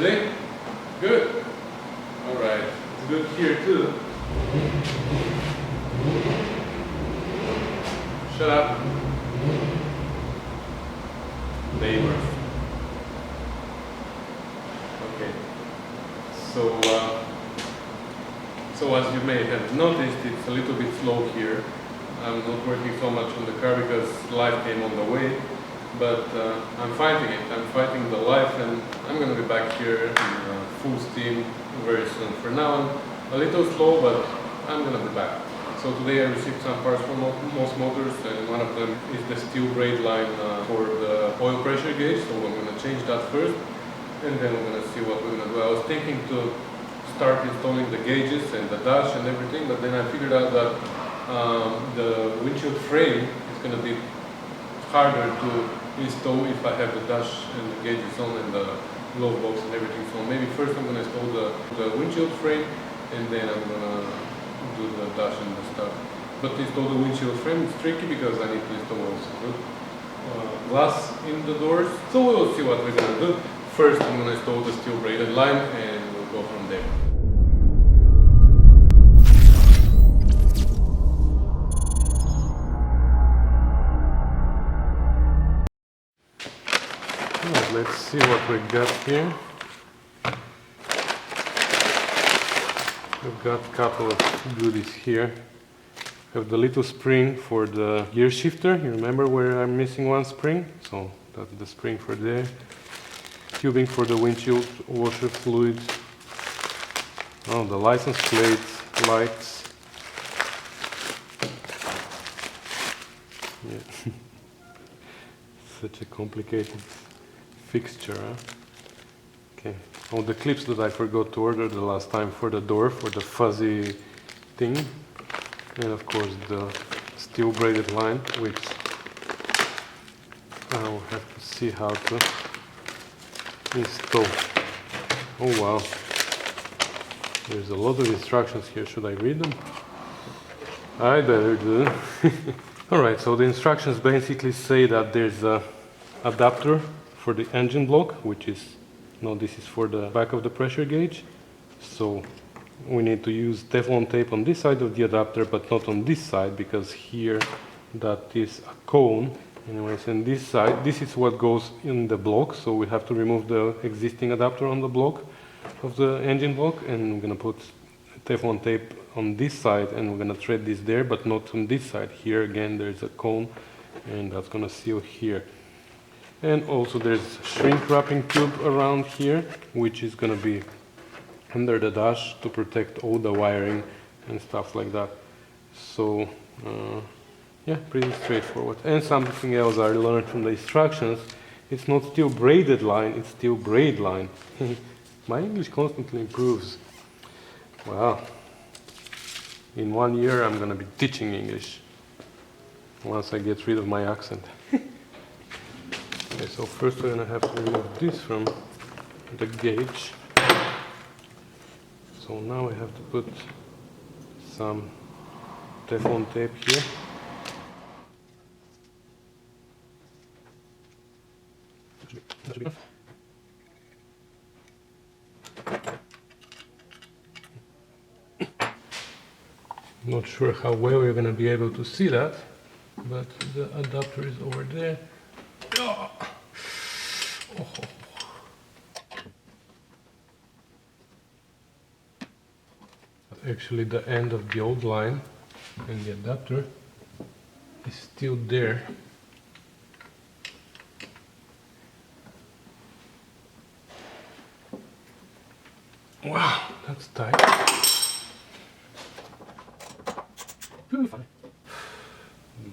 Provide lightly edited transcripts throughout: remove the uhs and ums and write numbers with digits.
today? Good. Alright, it's good here too. Shut up. Neighbors. Okay. So as you may have noticed, it's a little bit slow here. I'm not working so much on the car because life came on the way. But I'm fighting it. I'm fighting the life, and I'm going to be back here in full steam very soon. For now, I'm a little slow, but I'm going to be back. So today I received some parts from most motors, and one of them is the steel braid line for the oil pressure gauge. So I'm going to change that first, and then we're going to see what we're going to do. I was thinking to start installing the gauges and the dash and everything, but then I figured out that the windshield frame is going to be harder to install if I have the dash and the gauges on and the glove box and everything. So maybe first I'm going to install the windshield frame, and then I'm going to do the dash and the stuff. But to install the windshield frame is tricky because I need to install also the glass in the doors. So we'll see what we're going to do. First I'm going to install the steel braided line, and we'll go from there. Let's see what we got here. We've got a couple of goodies here. We have the little spring for the gear shifter. You remember where I'm missing one spring? So that's the spring for there. Tubing for the windshield washer fluid. Oh, the license plates, lights. Yeah. Such a complicated fixture, huh? Okay. Oh, the clips that I forgot to order the last time for the door, for the fuzzy thing. And of course the steel braided line, which I'll have to see how to install. Oh wow. There's a lot of instructions here. Should I read them? I better do. Alright, so the instructions basically say that there's a adapter for the engine block, which is, no, this is for the back of the pressure gauge. So we need to use Teflon tape on this side of the adapter, but not on this side, because here that is a cone. Anyways, and this side, this is what goes in the block, so we have to remove the existing adapter on the block of the engine block, and we're gonna put Teflon tape on this side, and we're gonna thread this there, but not on this side. Here again there's a cone, and that's gonna seal here. And also there's shrink wrapping tube around here, which is gonna be under the dash to protect all the wiring and stuff like that. So yeah, pretty straightforward. And something else I learned from the instructions, it's not steel braided line, it's steel braid line. My English constantly improves. Wow. In 1 year I'm gonna be teaching English once I get rid of my accent. Okay, so first we're going to have to remove this from the gauge. So now we have to put some Teflon tape here. Not sure how well we're going to be able to see that, but the adapter is over there. Oh. Actually, the end of the old line and the adapter is still there. Wow, that's tight.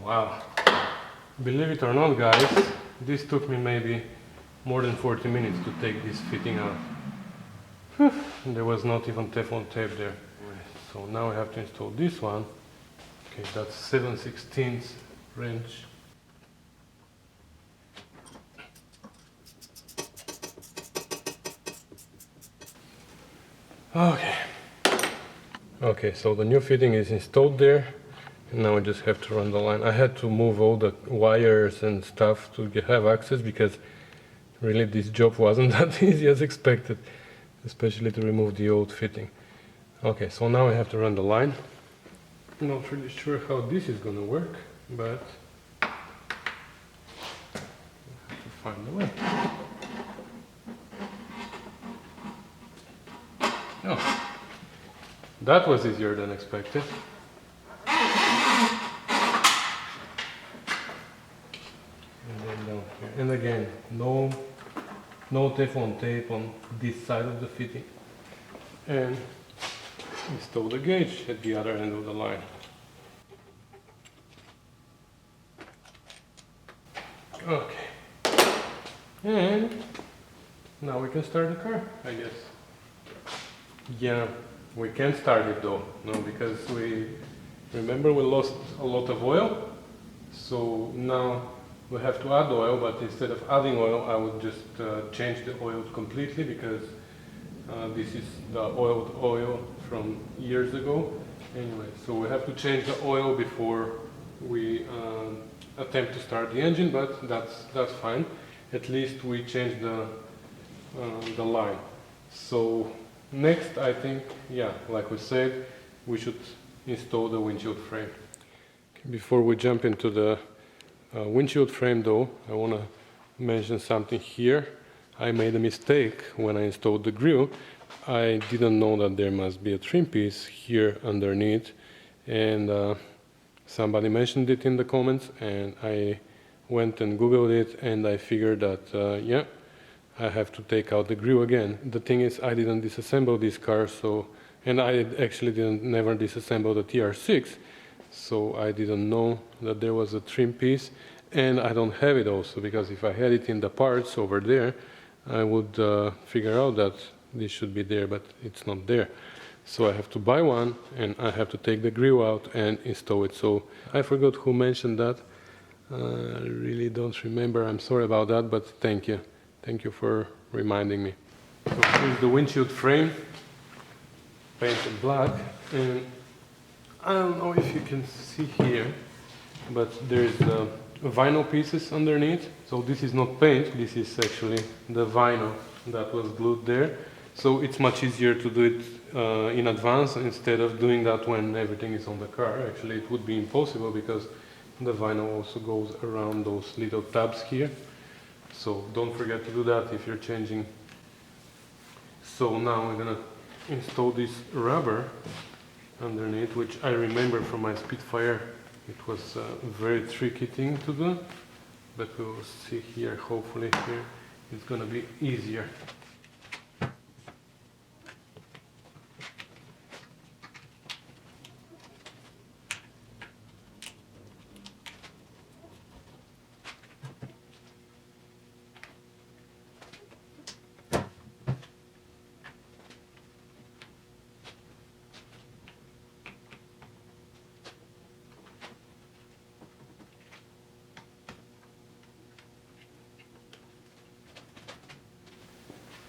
Wow. Believe it or not, guys, this took me maybe more than 40 minutes to take this fitting out. There was not even Teflon tape there. So now I have to install this one. Okay, that's 7/16 wrench. Okay, so the new fitting is installed there. And now I just have to run the line. I had to move all the wires and stuff to have access because really this job wasn't that easy as expected, especially to remove the old fitting. Okay, so now I have to run the line. I'm not really sure how this is gonna work, but I have to find a way. Oh, that was easier than expected. And then down here. And again, no Teflon tape on this side of the fitting. And install the gauge at the other end of the line. Okay. And now we can start the car, I guess. Yeah, we can start it though, no, because we lost a lot of oil, so now we have to add oil, but instead of adding oil, I would just change the oil completely, because this is the oiled oil from years ago. Anyway, so we have to change the oil before we attempt to start the engine, but that's fine. At least we changed the line. So next, I think, yeah, like we said, we should install the windshield frame. Before we jump into the windshield frame though, I want to mention something here. I made a mistake when I installed the grille. I didn't know that there must be a trim piece here underneath, and somebody mentioned it in the comments, and I went and googled it, and I figured that yeah, I have to take out the grille again. The thing is, I didn't disassemble this car, so, and I actually never disassemble the TR6, so I didn't know that there was a trim piece, and I don't have it also, because if I had it in the parts over there, I would figure out that this should be there, but it's not there. So I have to buy one, and I have to take the grille out and install it. So I forgot who mentioned that. I really don't remember. I'm sorry about that, but thank you. Thank you for reminding me. So here's the windshield frame, painted black, and I don't know if you can see here, but there's vinyl pieces underneath. So this is not paint, this is actually the vinyl that was glued there. So it's much easier to do it in advance instead of doing that when everything is on the car. Actually, it would be impossible because the vinyl also goes around those little tabs here. So don't forget to do that if you're changing. So now we're gonna install this rubber underneath, which I remember from my Spitfire. It was a very tricky thing to do, but we'll see here. Hopefully here it's gonna be easier.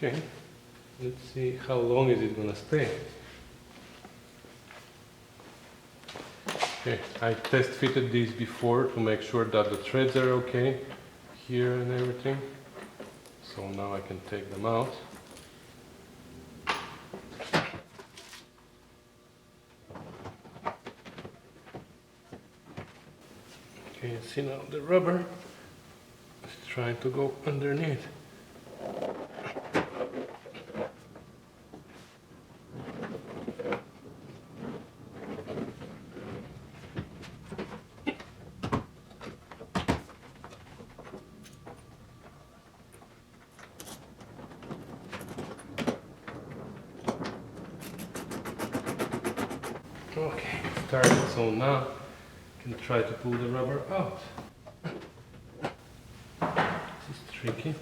Okay, let's see how long is it gonna stay. Okay, I test fitted these before to make sure that the threads are okay here and everything. So now I can take them out. Okay, you see now the rubber is trying to go underneath. Okay, started, so now I can try to pull the rubber out. This is tricky.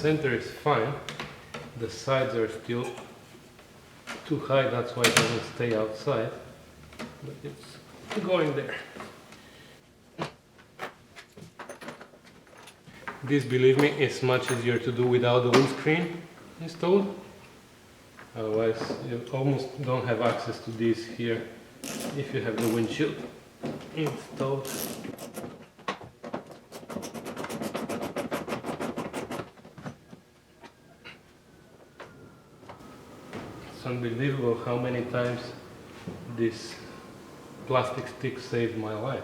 center is fine. The sides are still too high, that's why it doesn't stay outside. But it's going there. This, believe me, is much easier to do without the windscreen installed. Otherwise, you almost don't have access to this here if you have the windshield installed. It's unbelievable how many times this plastic stick saved my life.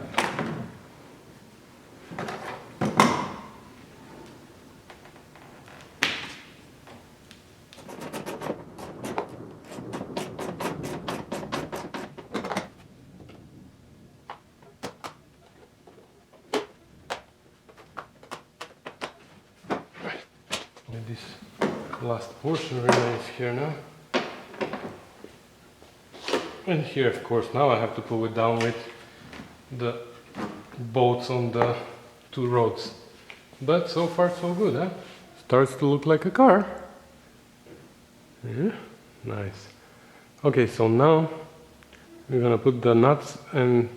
This last portion remains here now. And here, of course, now I have to pull it down with the bolts on the two rods. But so far so good, huh? Starts to look like a car. Yeah, nice. Okay, so now we're gonna put the nuts and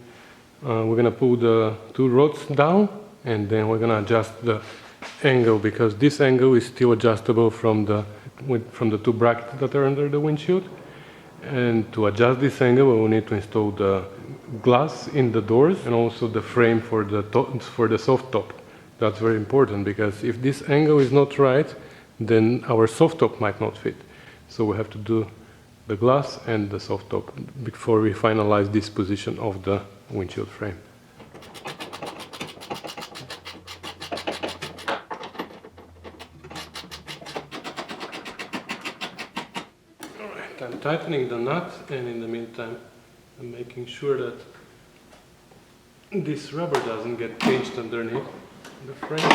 we're gonna pull the two rods down, and then we're gonna adjust the angle, because this angle is still adjustable from the two brackets that are under the windshield. And to adjust this angle, we will need to install the glass in the doors and also the frame for the soft top. That's very important, because if this angle is not right, then our soft top might not fit. So we have to do the glass and the soft top before we finalize this position of the windshield frame. I'm tightening the nut, and in the meantime I'm making sure that this rubber doesn't get pinched underneath the frame.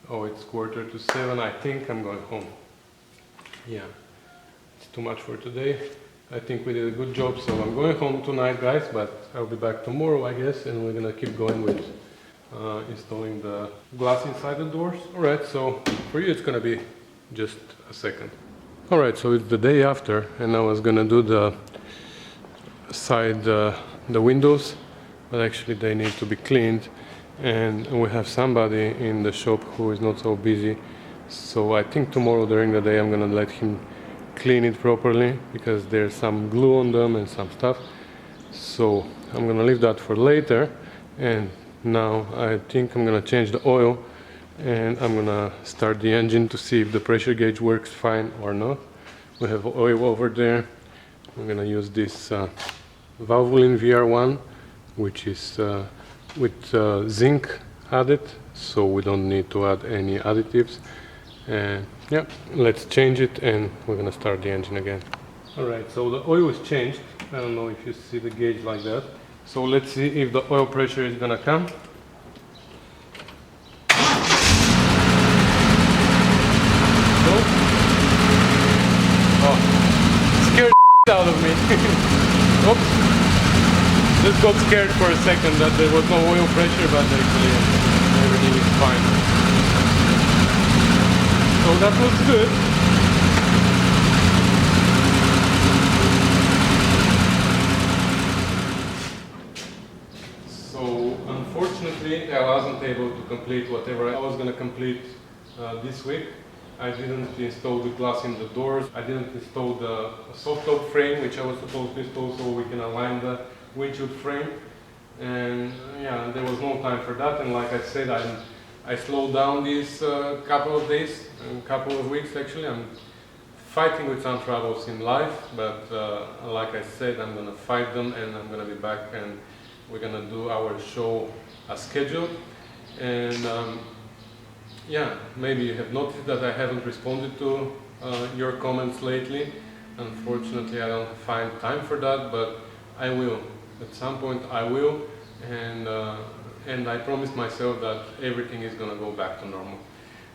Oh, it's 6:45. I think I'm going home. Yeah, it's too much for today. I think we did a good job, so I'm going home tonight, guys, but I'll be back tomorrow, I guess, and we're gonna keep going with installing the glass inside the doors. Alright, so for you it's gonna be just a second. Alright, so it's the day after, and I was gonna do the side, the windows, but actually they need to be cleaned, and we have somebody in the shop who is not so busy, so I think tomorrow during the day I'm gonna let him clean it properly, because there's some glue on them and some stuff, so I'm gonna leave that for later. And now I think I'm gonna change the oil, and I'm gonna start the engine to see if the pressure gauge works fine or not. We have oil over there. I'm gonna use this Valvoline VR1, which is with zinc added, so we don't need to add any additives. And yeah, let's change it, and we're gonna start the engine again. Alright, so the oil is changed. I don't know if you see the gauge like that. So let's see if the oil pressure is gonna come. Scared out of me. Oops. Just got scared for a second that there was no oil pressure, but actually everything is fine. So that looks good. So unfortunately I wasn't able to complete whatever I was going to complete this week. I didn't install the glass in the doors. I didn't install the soft top frame, which I was supposed to install so we can align the windshield frame. And yeah, there was no time for that. And like I said, I slowed down these couple of days, couple of weeks actually. I'm fighting with some troubles in life, but like I said, I'm gonna fight them, and I'm gonna be back, and we're gonna do our show as scheduled. And yeah, maybe you have noticed that I haven't responded to your comments lately. Unfortunately, I don't find time for that, but I will. At some point I will, and I promised myself that everything is gonna go back to normal.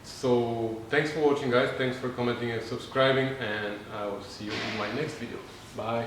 So thanks for watching, guys. Thanks for commenting and subscribing, and I will see you in my next video. Bye.